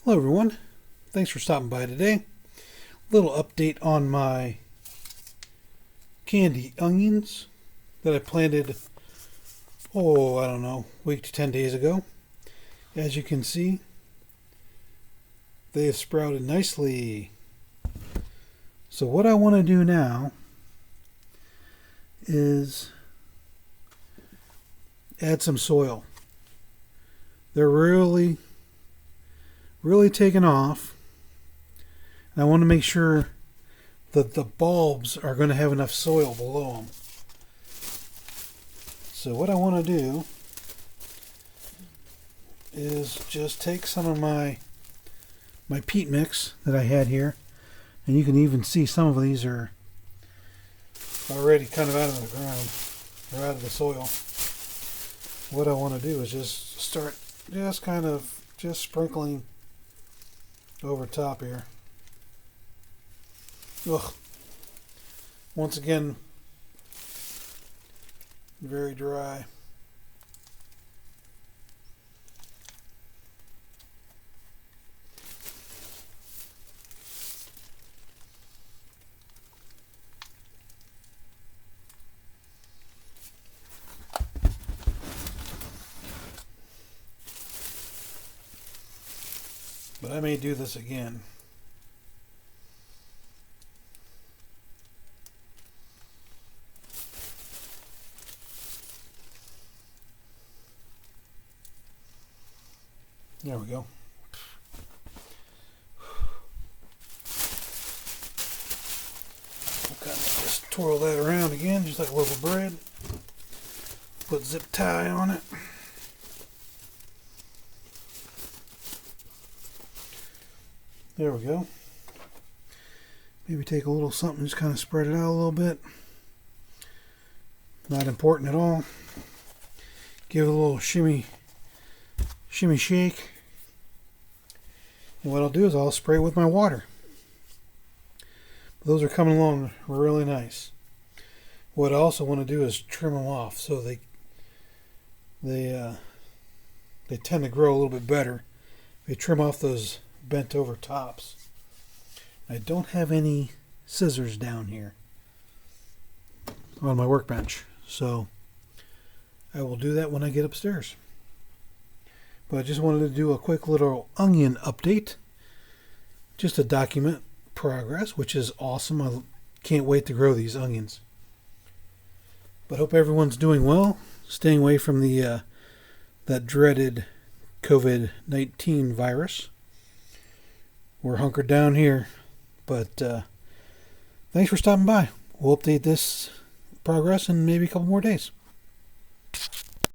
Hello everyone, thanks for stopping by today. Little update on my candy onions that I planted, I don't know, week to 10 days ago. As you can see, they have sprouted nicely. So what I want to do now is add some soil. They're really taking off. And I want to make sure that the bulbs are going to have enough soil below them. So what I want to do is just take some of my peat mix that I had here, and you can even see some of these are already kind of out of the ground or out of the soil. What I want to do is just start just sprinkling over top here. Ugh. Once again, very dry. But I may do this again. There we go. I'll kind of just twirl that around again, just like a loaf of bread. Put zip tie on it. There we go. Maybe take a little something, just kind of spread it out a little bit. Not important at all. Give it a little shimmy shake. And what I'll do is I'll spray it with my water. Those are coming along really nice. What I also want to do is trim them off so they tend to grow a little bit better if you trim off those bent over tops. I don't have any scissors down here on my workbench, so I will do that when I get upstairs. But I just wanted to do a quick little onion update just to document progress, which is awesome. I can't wait to grow these onions. But hope everyone's doing well, staying away from the that dreaded COVID-19 virus. We're hunkered down here, but thanks for stopping by. We'll update this progress in maybe a couple more days.